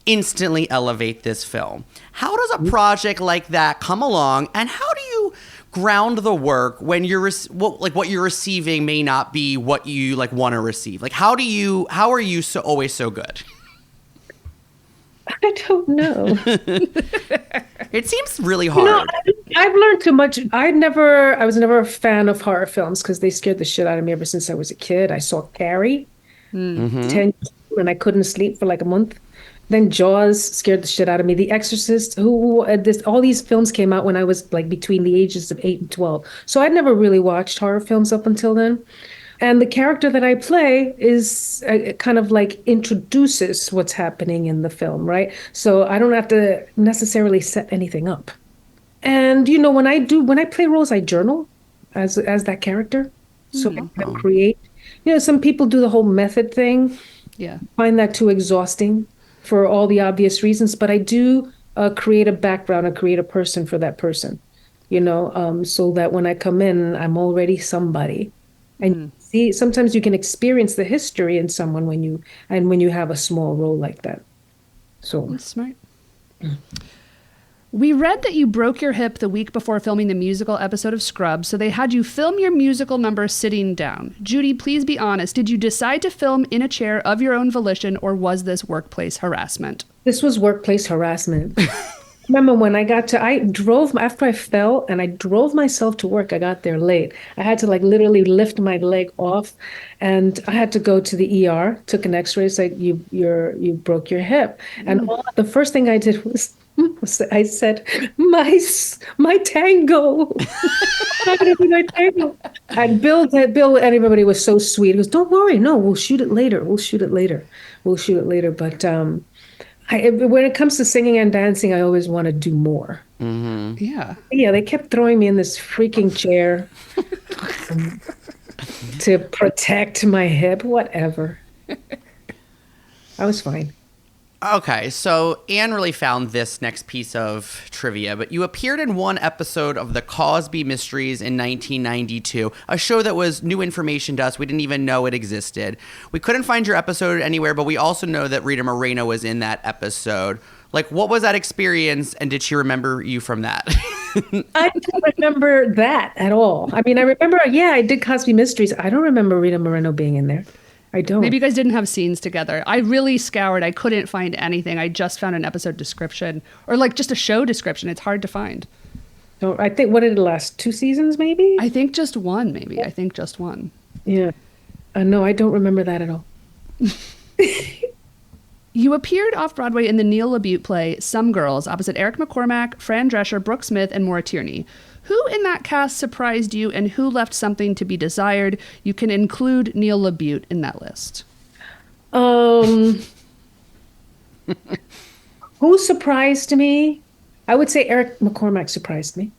instantly elevate this film. How does a project like that come along, and how do you ground the work when what you're receiving may not be what you want to receive? How are you always so good? I don't know. It seems really hard. I've learned too much. I was never a fan of horror films because they scared the shit out of me ever since I was a kid. I saw Carrie, 10 years old, and I couldn't sleep for a month. Then Jaws scared the shit out of me. The Exorcist, all these films came out when I was between the ages of 8 and 12. So I'd never really watched horror films up until then. And the character that I play is kind of introduces what's happening in the film, right? So I don't have to necessarily set anything up. And when I play roles, I journal as that character, so I can create. Some people do the whole method thing. Yeah, find that too exhausting for all the obvious reasons. But I do create a background and create a person for that person, so that when I come in, I'm already somebody. And see, sometimes you can experience the history in someone when you have a small role like that. So that's smart. We read that you broke your hip the week before filming the musical episode of Scrubs, so they had you film your musical number sitting down. Judy, please be honest. Did you decide to film in a chair of your own volition, or was this workplace harassment? This was workplace harassment. Remember when I drove after I fell and I drove myself to work. I got there late. I had to literally lift my leg off, and I had to go to the ER. Took an X-ray. It's you broke your hip. And the first thing I did was I said my tango. My tango. And Bill and everybody was so sweet. He goes, "Don't worry, no, we'll shoot it later. But when it comes to singing and dancing, I always want to do more. Mm-hmm. Yeah, they kept throwing me in this freaking chair to protect my hip, whatever. I was fine. Okay, so Anne really found this next piece of trivia, but you appeared in one episode of The Cosby Mysteries in 1992, a show that was new information to us. We didn't even know it existed. We couldn't find your episode anywhere, but we also know that Rita Moreno was in that episode. Like, what was that experience, and did she remember you from that? I don't remember that at all. I mean, I remember, I did Cosby Mysteries. I don't remember Rita Moreno being in there. I don't. Maybe you guys didn't have scenes together. I really scoured. I couldn't find anything. I just found an episode description or like just a show description. It's hard to find. So I think, what did it last? 2 seasons, maybe? I think just one, maybe. I think just one. Yeah. No, I don't remember that at all. You appeared off-Broadway in the Neil LaBute play Some Girls opposite Eric McCormack, Fran Drescher, Brooke Smith, and Maura Tierney. Who in that cast surprised you and who left something to be desired? You can include Neil LaBute in that list. Who surprised me? I would say Eric McCormack surprised me.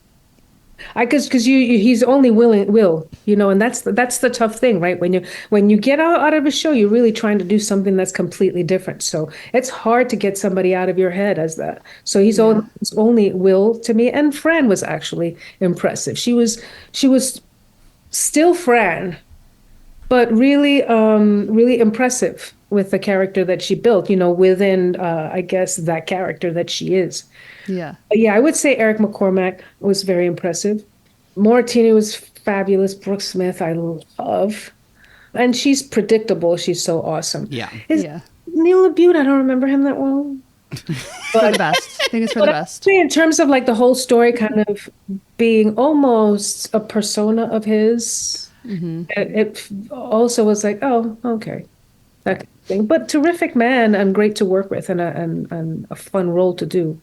Because he's only Will, and that's the tough thing, right? When you get out of a show, you're really trying to do something that's completely different. So it's hard to get somebody out of your head as that. So he's only Will to me, and Fran was actually impressive. She was still Fran, but really really impressive with the character that she built. Within I guess that character that she is. Yeah. I would say Eric McCormack was very impressive. Maura Tierney was fabulous. Brooke Smith, I love. And she's predictable. She's so awesome. Yeah. Neil LaBute, I don't remember him that well. For the best. I think it's for the best. In terms of like the whole story kind of being almost a persona of his, it also was like, oh, okay. That kind of thing. But terrific man and great to work with and a fun role to do.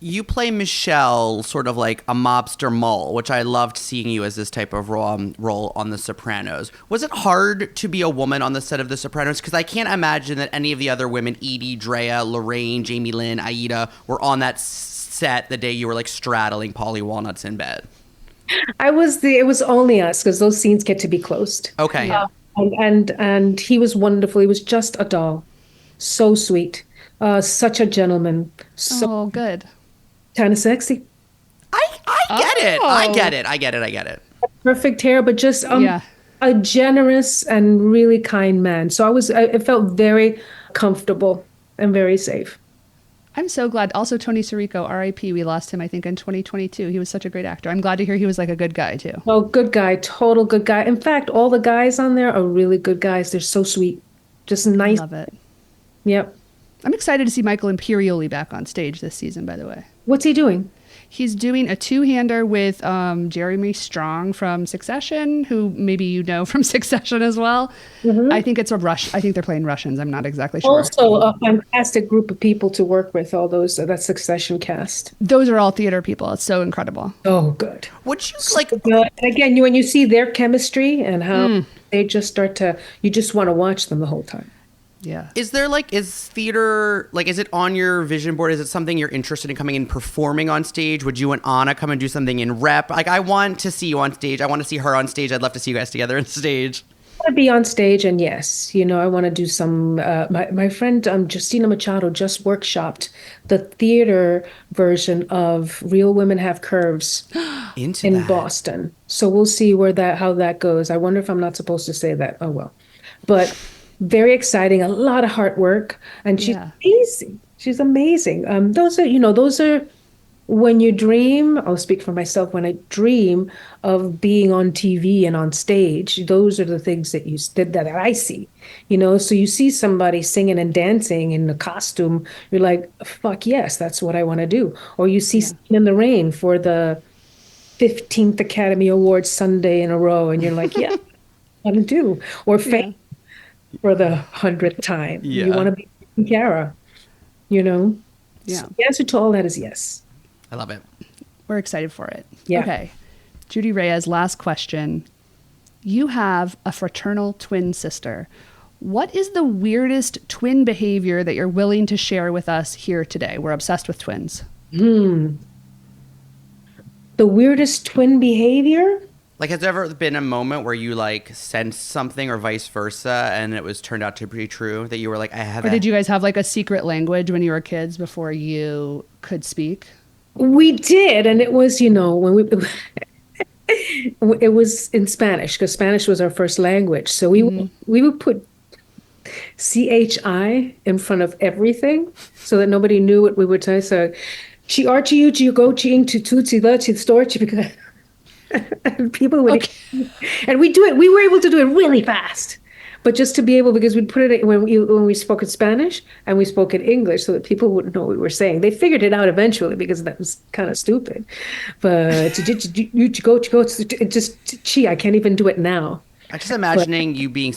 You play Michelle, sort of like a mobster mole, which I loved seeing you as this type of role on The Sopranos. Was it hard to be a woman on the set of The Sopranos? Because I can't imagine that any of the other women, Edie, Drea, Lorraine, Jamie Lynn, Aida, were on that set the day you were like straddling Polly Walnuts in bed. It was only us because those scenes get to be closed. Okay. Yeah. And he was wonderful. He was just a doll. So sweet. Such a gentleman. So good. kind of sexy. I get it. I get it. Perfect hair, but just a generous and really kind man. So I felt very comfortable and very safe. I'm so glad. Also, Tony Sirico, R.I.P. We lost him, I think, in 2022. He was such a great actor. I'm glad to hear he was like a good guy, too. Oh, good guy. Total good guy. In fact, all the guys on there are really good guys. They're so sweet. Just nice. Love it. Yep. I'm excited to see Michael Imperioli back on stage this season, by the way. What's he doing? He's doing a two-hander with Jeremy Strong from Succession, who maybe you know from Succession as well. Mm-hmm. I think it's I think they're playing Russians. I'm not exactly sure. Also, a fantastic group of people to work with, all those, that Succession cast. Those are all theater people. It's so incredible. Oh, good. Would you like... Good. And again, when you see their chemistry and how they just start to... You just want to watch them the whole time. Yeah. Is theater, is it on your vision board? Is it something you're interested in coming and performing on stage? Would you and Anna come and do something in rep? Like, I want to see you on stage. I want to see her on stage. I'd love to see you guys together on stage. I want to be on stage, and yes, I want to do some, my friend Justina Machado just workshopped the theater version of Real Women Have Curves in Boston. So we'll see how that goes. I wonder if I'm not supposed to say that. Oh, well. But... very exciting, a lot of hard work, and she's amazing. She's amazing. Those are when you dream. I'll speak for myself. When I dream of being on TV and on stage, those are the things that I see. So you see somebody singing and dancing in a costume, you're like, fuck yes, that's what I want to do. Or you see Singing in the Rain for the 15th Academy Awards Sunday in a row, and you're like, yeah, I want to do. Or Fame. For the 100th time. Yeah. You want to be Cara, Yeah. So the answer to all that is yes. I love it. We're excited for it. Yeah. Okay. Judy Reyes, last question. You have a fraternal twin sister. What is the weirdest twin behavior that you're willing to share with us here today? We're obsessed with twins. The weirdest twin behavior? Like, has there ever been a moment where you like sensed something or vice versa and it was turned out to be true that you were like, I have Or did you guys have like a secret language when you were kids before you could speak? We did, and it was, when we it was in Spanish because Spanish was our first language. So we would put CHI in front of everything so that nobody knew what we were saying. So, chi archi uchi go ching to tutsi the chi storchi because and people would and we do it. We were able to do it really fast. But just to be able, because we'd put it when we spoke in Spanish and we spoke in English so that people wouldn't know what we were saying. They figured it out eventually because that was kind of stupid. But I can't even do it now. I'm just imagining you being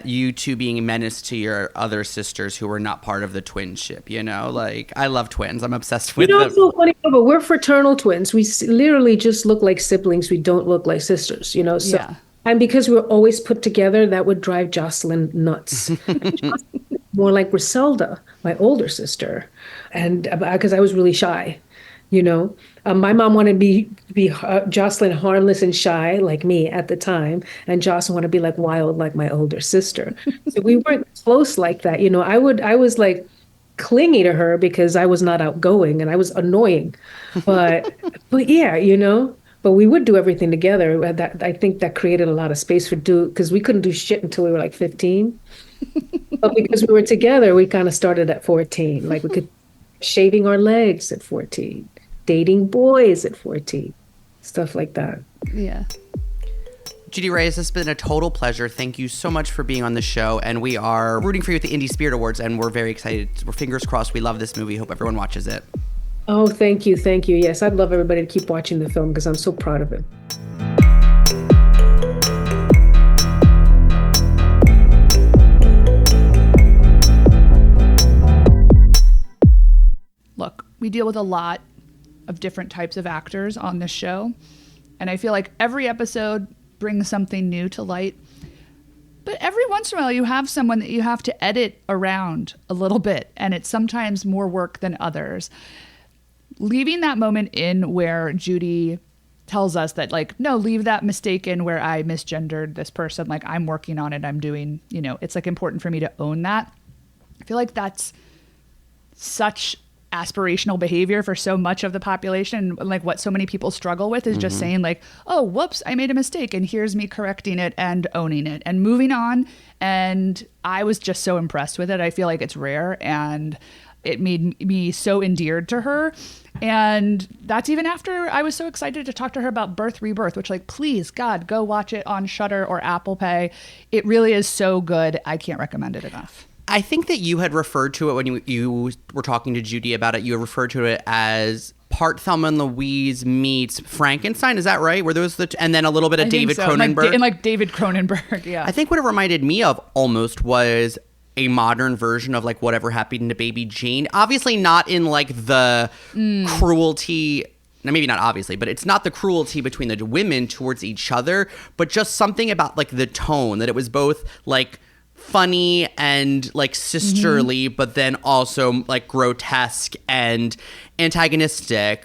you two being a menace to your other sisters who were not part of the twinship, Like, I love twins. I'm obsessed with them. It's so funny, but we're fraternal twins. We literally just look like siblings. We don't look like sisters, So. Yeah. And because we were always put together, that would drive Jocelyn nuts. More like Griselda, my older sister, and because I was really shy, My mom wanted me to be Jocelyn, harmless and shy like me at the time, and Jocelyn wanted to be like wild like my older sister. So we weren't close like that, I was like clingy to her because I was not outgoing and I was annoying, but yeah, But we would do everything together. I think that created a lot of space because we couldn't do shit until we were like 15. But because we were together, we kind of started at 14. Like we could shaving our legs at 14, dating boys at 14, stuff like that. Yeah. Judy Reyes, this has been a total pleasure. Thank you so much for being on the show. And we are rooting for you at the Indie Spirit Awards, and we're very excited. We're fingers crossed. We love this movie. Hope everyone watches it. Oh, thank you. Thank you. Yes, I'd love everybody to keep watching the film because I'm so proud of it. Look, we deal with a lot of different types of actors on this show, and I feel like every episode brings something new to light. But every once in a while, you have someone that you have to edit around a little bit, and it's sometimes more work than others. Leaving that moment in where Judy tells us that, like, no, leave that mistake in where I misgendered this person. Like, I'm working on it. I'm doing, it's like important for me to own that. I feel like that's such aspirational behavior for so much of the population. Like what so many people struggle with is just saying like, oh, whoops, I made a mistake and here's me correcting it and owning it and moving on. And I was just so impressed with it. I feel like it's rare and it made me so endeared to her. And that's even after I was so excited to talk to her about Rebirth, which, like, please, God, go watch it on Shudder or Apple Pay. It really is so good. I can't recommend it enough. I think that you had referred to it when you were talking to Judy about it. You referred to it as part Thelma and Louise meets Frankenstein. Is that right? Were those and then a little bit of David Cronenberg? And David Cronenberg, yeah. I think what it reminded me of almost was a modern version of like Whatever Happened to Baby Jane. Obviously not in like the cruelty. Now, maybe not obviously, but it's not the cruelty between the women towards each other, but just something about like the tone, that it was both like funny and like sisterly, but then also like grotesque and antagonistic.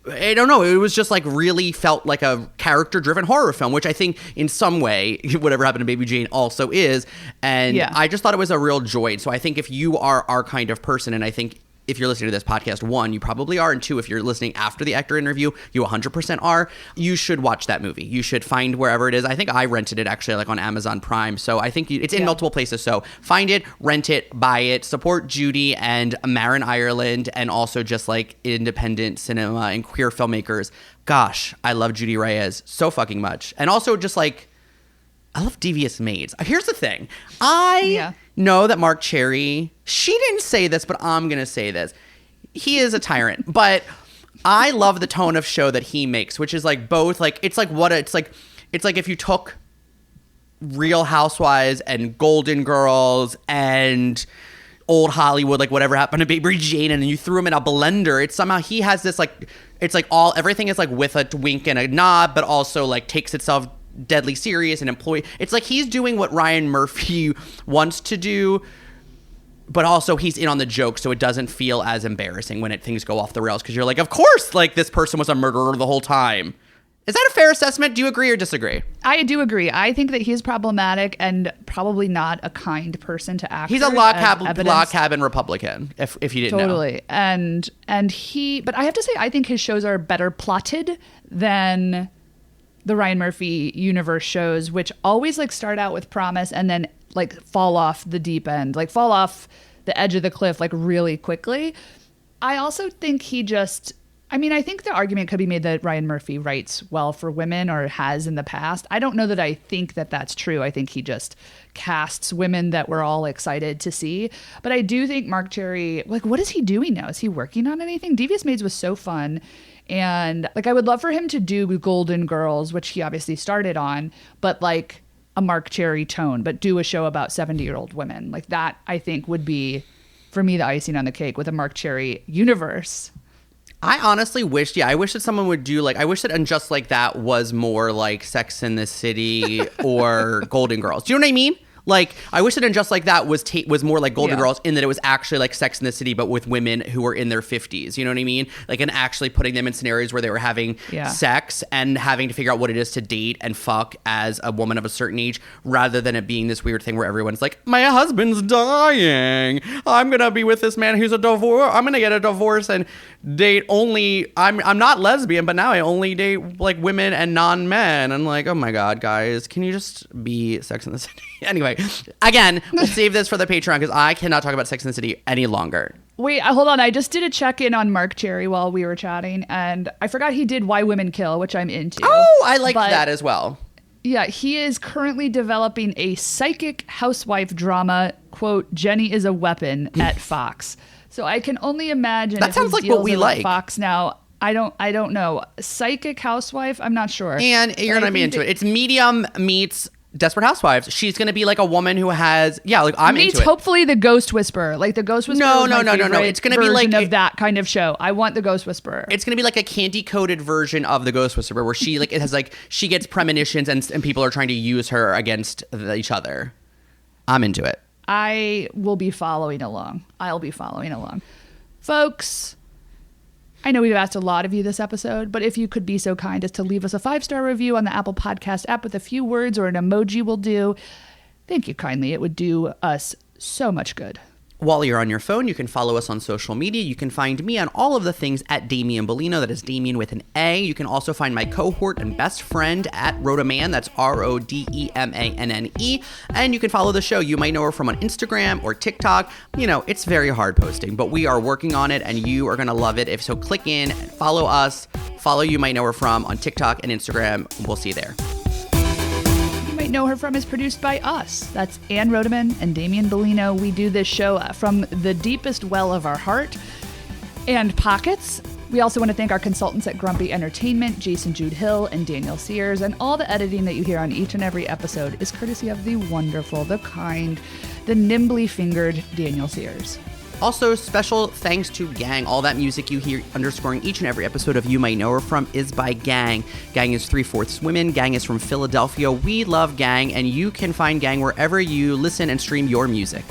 I don't know. It was just like really felt like a character-driven horror film, which I think in some way, Whatever Happened to Baby Jane also is. And I just thought it was a real joy. So I think if you are our kind of person, and I think if you're listening to this podcast, one, you probably are, and two, if you're listening after the actor interview, you 100% are, you should watch that movie. You should find wherever it is. I think I rented it actually like on Amazon Prime. So I think it's in multiple places. So find it, rent it, buy it, support Judy and Marin Ireland, and also just like independent cinema and queer filmmakers. Gosh, I love Judy Reyes so fucking much. And also just like, I love Devious Maids. Here's the thing. I know that Marc Cherry, she didn't say this, but I'm going to say this. He is a tyrant, but I love the tone of show that he makes, which is like both like, it's like if you took Real Housewives and Golden Girls and old Hollywood, like Whatever Happened to Baby Jane, and then you threw them in a blender. It's somehow he has this like, it's like everything is like with a wink and a nod, but also like takes itself deadly serious and employee. It's like he's doing what Ryan Murphy wants to do, but also he's in on the joke, so it doesn't feel as embarrassing when things go off the rails, because you're like, of course, like this person was a murderer the whole time. Is that a fair assessment? Do you agree or disagree? I do agree. I think that he's problematic and probably not a kind person to actors. He's a log cabin Republican, if you didn't know. Totally. And but I have to say, I think his shows are better plotted than the Ryan Murphy universe shows, which always like start out with promise and then like fall off the deep end, like fall off the edge of the cliff like really quickly. I also think I think the argument could be made that Ryan Murphy writes well for women or has in the past. I don't know that I think that that's true. I think he just casts women that we're all excited to see. But I do think Marc Cherry, like, what is he doing now? Is he working on anything? Devious Maids was so fun. And like, I would love for him to do Golden Girls, which he obviously started on, but like a Marc Cherry tone, but do a show about 70-year-old women. Like that, I think would be, for me, the icing on the cake with a Marc Cherry universe. I honestly wish that someone would do I wish that And Just Like That was more like Sex in the City or Golden Girls. Do you know what I mean? Like, I wish that And Just Like That was more like Golden Girls in that it was actually like Sex in the City, but with women who were in their 50s. You know what I mean? Like, and actually putting them in scenarios where they were having sex and having to figure out what it is to date and fuck as a woman of a certain age, rather than it being this weird thing where everyone's like, my husband's dying. I'm going to be with this man who's a divorce. I'm going to get a divorce and date only. I'm not lesbian, but now I only date like women and non-men. And like, oh my God, guys, can you just be Sex in the City? Anyway. Again, we'll save this for the Patreon because I cannot talk about Sex and the City any longer. Wait, hold on. I just did a check-in on Marc Cherry while we were chatting, and I forgot he did Why Women Kill, which I'm into. Oh, I liked that as well. Yeah, he is currently developing a psychic housewife drama, quote, Jenny is a Weapon, at Fox. So I can only imagine that sounds like what we like. Fox now. I don't know. Psychic housewife? I'm not sure. And you're going to be into it. It's Medium meets Desperate Housewives. She's going to be like a woman who has, I'm into it. Hopefully the Ghost Whisperer. Like the Ghost Whisperer. No. It's going to be like of that kind of show. I want the Ghost Whisperer. It's going to be like a candy coated version of the Ghost Whisperer, where she like it has like she gets premonitions and people are trying to use her against each other. I'm into it. I will be following along. I'll be following along, folks. I know we've asked a lot of you this episode, but if you could be so kind as to leave us a 5-star review on the Apple Podcast app with a few words or an emoji will do. Thank you kindly. It would do us so much good. While you're on your phone, you can follow us on social media. You can find me on all of the things at Damien Bellino. That is Damien with an A. You can also find my cohort and best friend at Rodeman. That's RODEMANNE. And you can follow the show. You might know her from on Instagram or TikTok. It's very hard posting, but we are working on it and you are going to love it. If so, click in, follow us, follow You Might Know Her From on TikTok and Instagram. We'll see you there. Know Her From is produced by us. That's Ann Rodeman and Damien Bellino. We do this show from the deepest well of our heart and pockets. We also want to thank our consultants at Grumpy Entertainment, Jason Jude Hill and Daniel Sears, and all the editing that you hear on each and every episode is courtesy of the wonderful, the kind, the nimbly fingered Daniel Sears. Also, special thanks to Gang. All that music you hear underscoring each and every episode of You Might Know Her From is by Gang. Gang is 3/4 women. Gang is from Philadelphia. We love Gang, and you can find Gang wherever you listen and stream your music.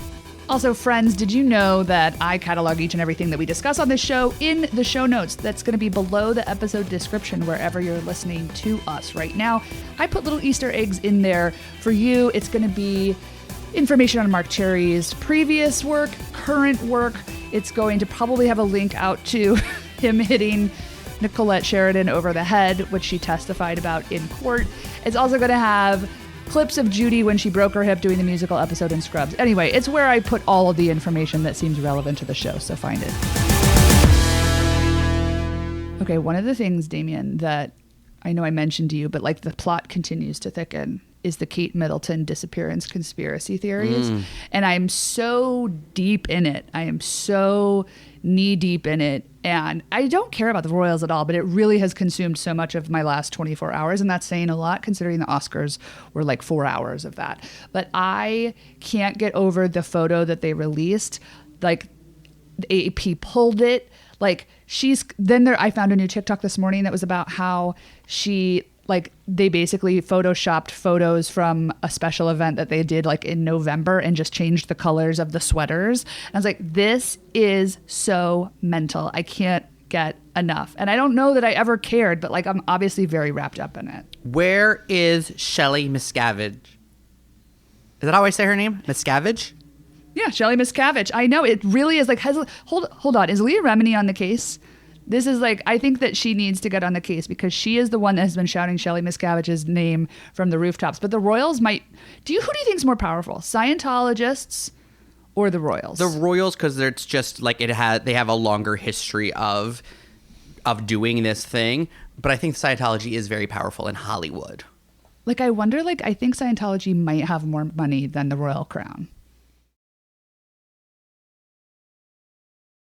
Also, friends, did you know that I catalog each and everything that we discuss on this show in the show notes? That's going to be below the episode description wherever you're listening to us right now. I put little Easter eggs in there for you. It's going to be information on Marc Cherry's previous work, current work. It's going to probably have a link out to him hitting Nicolette Sheridan over the head, which she testified about in court. It's also going to have clips of Judy when she broke her hip doing the musical episode in Scrubs. Anyway, it's where I put all of the information that seems relevant to the show, so find it. Okay, one of the things, Damien, that I know I mentioned to you, but like the plot continues to thicken, is the Kate Middleton disappearance conspiracy theories. And I'm so deep in it. I am so knee deep in it. And I don't care about the Royals at all, but it really has consumed so much of my last 24 hours. And that's saying a lot considering the Oscars were like 4 hours of that. But I can't get over the photo that they released. Like the AP pulled it. Like I found a new TikTok this morning that was about how they basically photoshopped photos from a special event that they did like in November and just changed the colors of the sweaters. And I was like, this is so mental. I can't get enough. And I don't know that I ever cared, but like I'm obviously very wrapped up in it. Where is Shelley Miscavige? Is that how I say her name? Miscavige? Yeah, Shelley Miscavige. I know it really is like hold on. Is Leah Remini on the case? This is like, I think that she needs to get on the case because she is the one that has been shouting Shelley Miscavige's name from the rooftops. But the Royals might. Who do you think is more powerful, Scientologists or the Royals? The Royals, because it's just like they have a longer history of doing this thing. But I think Scientology is very powerful in Hollywood. Like, I wonder, like, I think Scientology might have more money than the Royal Crown.